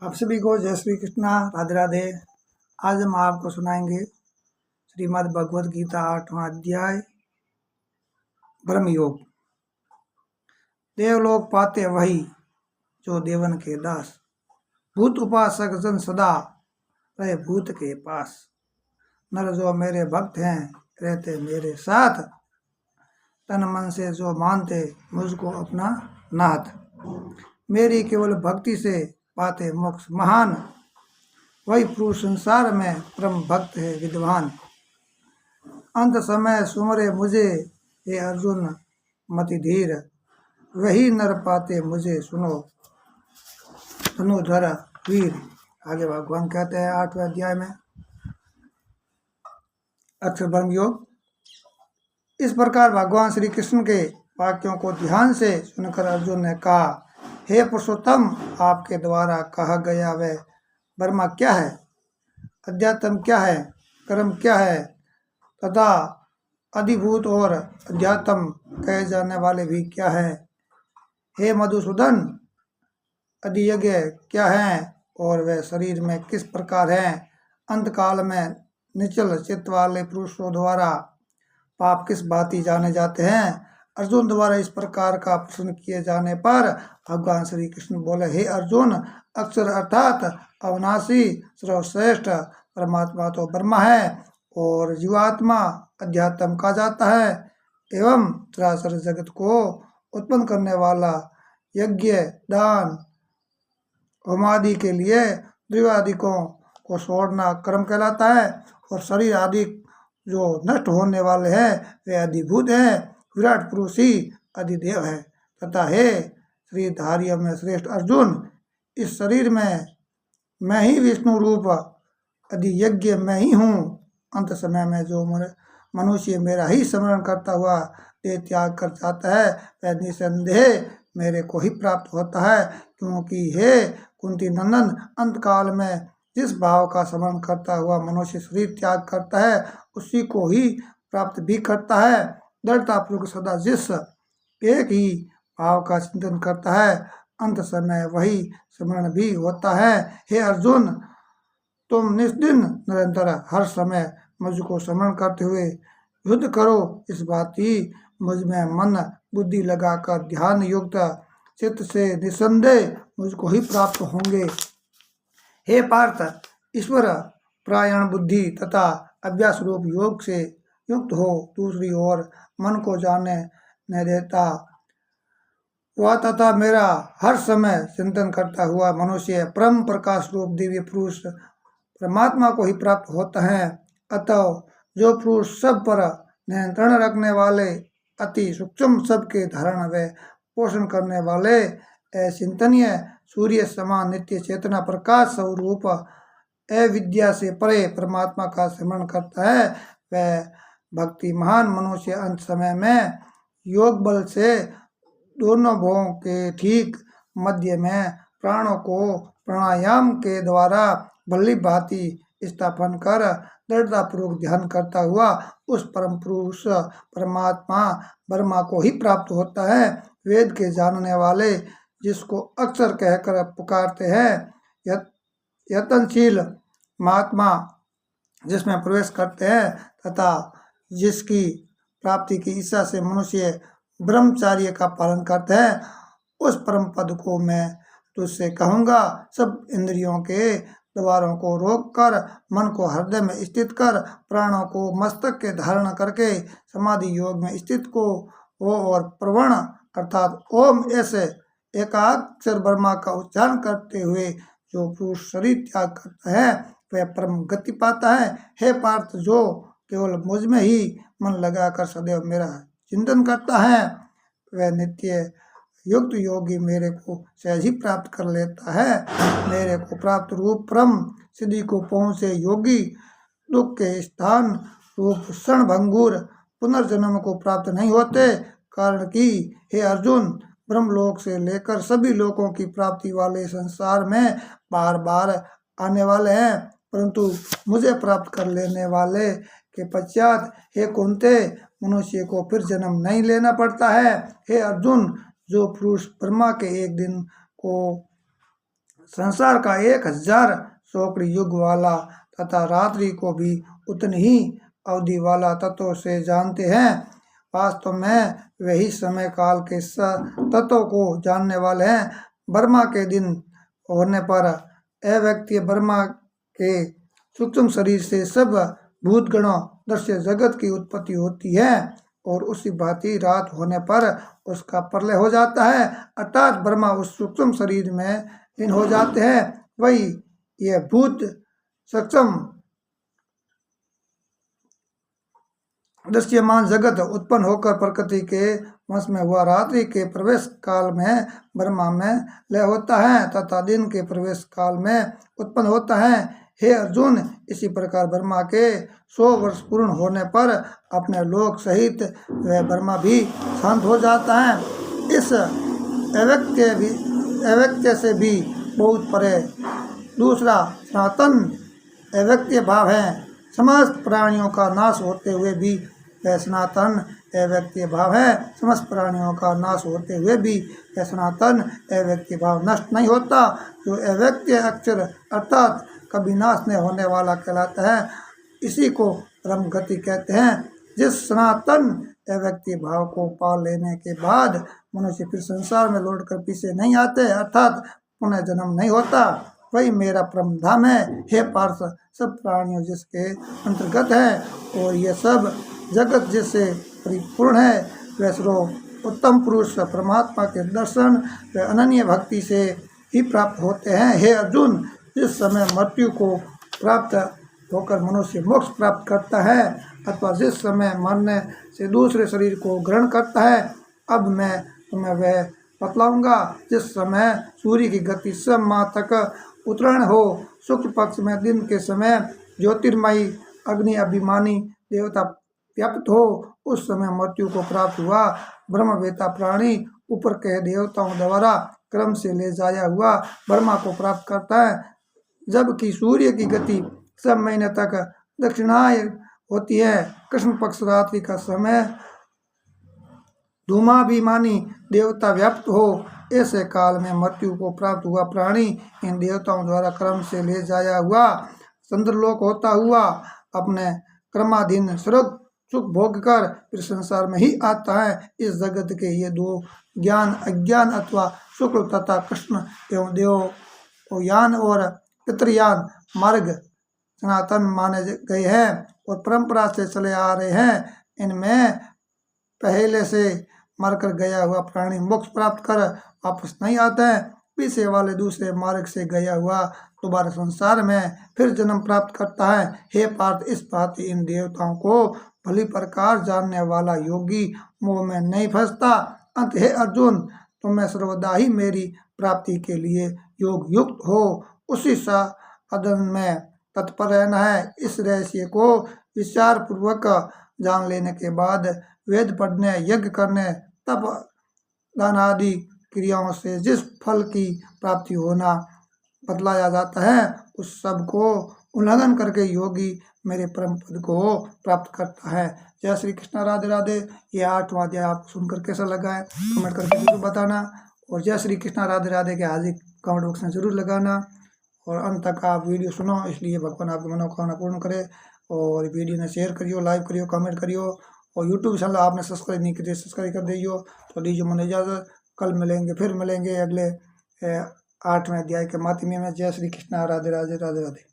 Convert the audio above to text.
आप सभी को जय श्री कृष्णा, राधे राधे। आज हम आपको सुनाएंगे श्रीमद् भगवद गीता 8वां अध्याय ब्रह्म योग। देवलोक पाते वही जो देवन के दास, भूत उपासक जन सदा रहे भूत के पास। नर जो मेरे भक्त हैं रहते मेरे साथ, तन मन से जो मानते मुझको अपना नाथ। मेरी केवल भक्ति से पाते मोक्ष महान, वही पुरुष संसार में परम भक्त है विद्वान। अंत समय सुमरे मुझे हे अर्जुन मति धीर, वही नर पाते मुझे सुनो धनुधर वीर। आगे भगवान कहते हैं 8वें अध्याय में अक्षर ब्रह्म योग। इस प्रकार भगवान श्री कृष्ण के वाक्यों को ध्यान से सुनकर अर्जुन ने कहा, हे पुरुषोत्तम, आपके द्वारा कहा गया वह ब्रह्मा क्या है, अध्यात्म क्या है, कर्म क्या है तथा अधिभूत और अध्यात्म कहे जाने वाले भी क्या है। हे मधुसूदन, अधियज्ञ क्या है और वह शरीर में किस प्रकार है। अंतकाल में निचल चित्त वाले पुरुषों द्वारा पाप किस भांति जाने जाते हैं। अर्जुन द्वारा इस प्रकार का प्रश्न किए जाने पर भगवान श्री कृष्ण बोले, हे अर्जुन, अक्षर अर्थात अविनाशी सर्वश्रेष्ठ परमात्मा तो ब्रह्मा है और जीवात्मा अध्यात्म कहा जाता है, एवं चराचर जगत को उत्पन्न करने वाला यज्ञ दान होमादि के लिए द्रव्यादिकों को छोड़ना कर्म कहलाता है, और शरीर आदि जो नष्ट होने वाले हैं वे अधिभूत हैं। विराट पुरुष ही अधिदेव है। तथा हे श्रीधार्य में श्रेष्ठ अर्जुन, इस शरीर में मैं ही विष्णु रूप अधियज्ञ मैं ही हूँ। अंत समय में जो मनुष्य मेरा ही स्मरण करता हुआ देह त्याग कर जाता है वह निसंदेह मेरे को ही प्राप्त होता है, क्योंकि हे कुंती नंदन, अंतकाल में जिस भाव का स्मरण करता हुआ मनुष्य शरीर त्याग करता है उसी को ही प्राप्त भी करता है। दृढ़तापूर्वक सदा जिस एक ही भाव का चिंतन करता है अंत समय वही स्मरण भी होता है। हे अर्जुन, तुम निस्दिन निरंतर हर समय मुझको स्मरण करते हुए युद्ध करो। इस बात ही मुझ में मन बुद्धि लगाकर ध्यान युक्त चित्त से निसंदेह मुझको ही प्राप्त होंगे। हे पार्थ, ईश्वर प्रायण बुद्धि तथा अभ्यास रूप योग से युक्त हो। दूसरी ओर मन को जाने न देता हुआ तथा मेरा हर समय चिंतन करता हुआ मनुष्य परम प्रकाश रूप दिव्य पुरुष परमात्मा को ही प्राप्त होता है। अतः जो पुरुष सब पर नियंत्रण रखने वाले, अति सूक्ष्म सबके धारण व पोषण करने वाले, अचिंतनीय सूर्य समान नित्य चेतना प्रकाश स्वरूप अविद्या से परे परमात्मा का स्मरण करता है, वह भक्ति महान मनुष्य अंत समय में योग बल से दोनों भवों के ठीक मध्य में प्राणों को प्राणायाम के द्वारा भली भांति स्थापन कर दृढ़तापूर्वक ध्यान करता हुआ उस परम पुरुष परमात्मा ब्रह्मा को ही प्राप्त होता है। वेद के जानने वाले जिसको अक्षर कहकर पुकारते हैं, यत्नशील महात्मा जिसमें प्रवेश करते हैं तथा जिसकी प्राप्ति की इच्छा से मनुष्य ब्रह्मचार्य का पालन करते हैं, उस परम पद को मैं तुझसे कहूँगा। सब इंद्रियों के द्वारों को रोककर मन को हृदय में स्थित कर प्राणों को मस्तक के धारण करके समाधि योग में स्थित को हो और प्रवण अर्थात ओम ऐसे एकाक्षर ब्रह्मा का उच्चारण करते हुए जो पुरुष शरीर त्याग करता है वह परम गति पाता है। हे पार्थ, जो केवल मुझ में ही मन लगाकर सदैव मेरा चिंतन करता है वह नित्य युक्त योगी मेरे को सहज ही प्राप्त कर लेता है। मेरे को प्राप्त रूप परम सिद्धि को पहुँचे योगी दुख के स्थान रूप क्षण भंगुर पुनर्जन्म को प्राप्त नहीं होते। कारण कि हे अर्जुन, ब्रह्मलोक से लेकर सभी लोगों की प्राप्ति वाले संसार में बार बार आने वाले हैं, परंतु मुझे प्राप्त कर लेने वाले के पश्चात हे कुंते मनुष्य को फिर जन्म नहीं लेना पड़ता है। हे अर्जुन, जो पुरुष ब्रह्मा के एक दिन को संसार का 1000 सौकड़ी युग वाला तथा रात्रि को भी उतनी ही अवधि वाला तत्व से जानते हैं। वास्तव में वही समय काल के तत्वों को जानने वाले हैं। ब्रह्मा के दिन होने पर अव्यक्तीय ब्रह्मा के सूक्ष्म शरीर से सब भूतगणों दृश्य जगत की उत्पत्ति होती है और उसी भांति रात होने पर उसका प्रलय हो जाता है, अर्थात ब्रह्मा उस सूक्ष्म शरीर में लीन हो जाते हैं। वही यह भूत सक्षम दृश्यमान जगत उत्पन्न होकर प्रकृति के वश में हुआ रात्रि के प्रवेश काल में ब्रह्मा में लय होता है तथा दिन के प्रवेश काल में उत्पन्न होता है। हे अर्जुन, इसी प्रकार ब्रह्मा के 100 वर्ष पूर्ण होने पर अपने लोक सहित वह ब्रह्मा भी शांत हो जाता है। इस अव्यक्त्य से भी बहुत परे दूसरा सनातन अव्यक्तीय भाव है। समस्त प्राणियों का नाश होते हुए भी वह सनातन अव्यक्तीय भाव है। समस्त प्राणियों का नाश होते हुए भी वह सनातन अव्यक्तीय भाव नष्ट नहीं होता, जो अव्यक्तीय अक्षर अर्थात कभी नाश नहीं होने वाला कहलाता है। इसी को ब्रह्म गति कहते हैं। जिस सनातन अव्यक्तीय भाव को पा लेने के बाद मनुष्य फिर संसार में लौटकर पीछे नहीं आते, अर्थात पुनः जन्म नहीं होता, वही मेरा परम धाम है। हे पार्थ, सब प्राणियों जिसके अंतर्गत है और ये सब जगत जिससे परिपूर्ण है, वह सर्व उत्तम पुरुष परमात्मा के दर्शन व अनन्य भक्ति से ही प्राप्त होते हैं। हे अर्जुन, जिस समय मृत्यु को प्राप्त होकर मनुष्य मोक्ष प्राप्त करता है अथवा जिस समय मरने से दूसरे शरीर को ग्रहण करता है, अब मैं तुम्हें वह बतलाऊंगा। जिस समय सूर्य की गति सब माह तक उत्तरायण हो, शुक्ल पक्ष में दिन के समय ज्योतिर्मयी अग्नि अभिमानी देवता व्याप्त हो, उस समय मृत्यु को प्राप्त हुआ ब्रह्मवेता प्राणी ऊपर के देवताओं द्वारा क्रम से ले जाया हुआ ब्रह्मा को प्राप्त करता है। जबकि सूर्य की गति सब महीने तक दक्षिणाय होती है। कृष्ण पक्ष रात्रि का समय धूमाभिमानी देवता व्याप्त हो, ऐसे काल में मृत्यु को प्राप्त हुआ प्राणी इन देवताओं द्वारा क्रम से ले जाया हुआ चंद्रलोक होता हुआ अपने क्रमाधीन स्वर्ग सुख भोग कर फिर संसार में ही आता है। इस जगत के ये दो ज्ञान, अज्ञान अथवा शुक्ल तथा कृष्ण एवं देवयान और पितृयान मार्ग सनातन माने गए हैं और परंपरा से चले आ रहे हैं। इनमें पहले से मरकर गया हुआ प्राणी मोक्ष प्राप्त कर वापस नहीं आता है, पीछे वाले दूसरे मार्ग से गया हुआ दोबारा संसार में फिर जन्म प्राप्त करता है। हे पार्थ, इस भांति इन देवताओं को भली प्रकार जानने वाला योगी मोह में नहीं फंसता। अंत हे अर्जुन, तुम्हें सर्वदा ही मेरी प्राप्ति के लिए योग युक्त हो उसी साधन में तत्पर रहना है। इस रहस्य को विचार पूर्वक जान लेने के बाद वेद पढ़ने, यज्ञ करने, तप दान आदि क्रियाओं से जिस फल की प्राप्ति होना बतलाया जाता है, उस सब को उल्लंघन करके योगी मेरे परम पद को प्राप्त करता है। जय श्री कृष्ण, राधे राधे। ये 8वां अध्याय आपको सुनकर कैसा लगा है कमेंट करके जरूर बताना, और जय श्री कृष्ण राधे राधे के हार्दिक कमेंट बॉक्स में जरूर लगाना, और अंत तक आप वीडियो सुनो, इसलिए भगवान आपकी मनोकामना पूर्ण करे। और वीडियो ने शेयर करियो, लाइक करियो, कमेंट करियो, और यूट्यूब चैनल आपने सब्सक्राइब नहीं किया सब्सक्राइब कर दियो। तो दीजिए मन इजाज़त, कल मिलेंगे, फिर मिलेंगे अगले 8वें अध्याय के माध्यम में। जय श्री कृष्ण, राधे राधे, राधे राधे।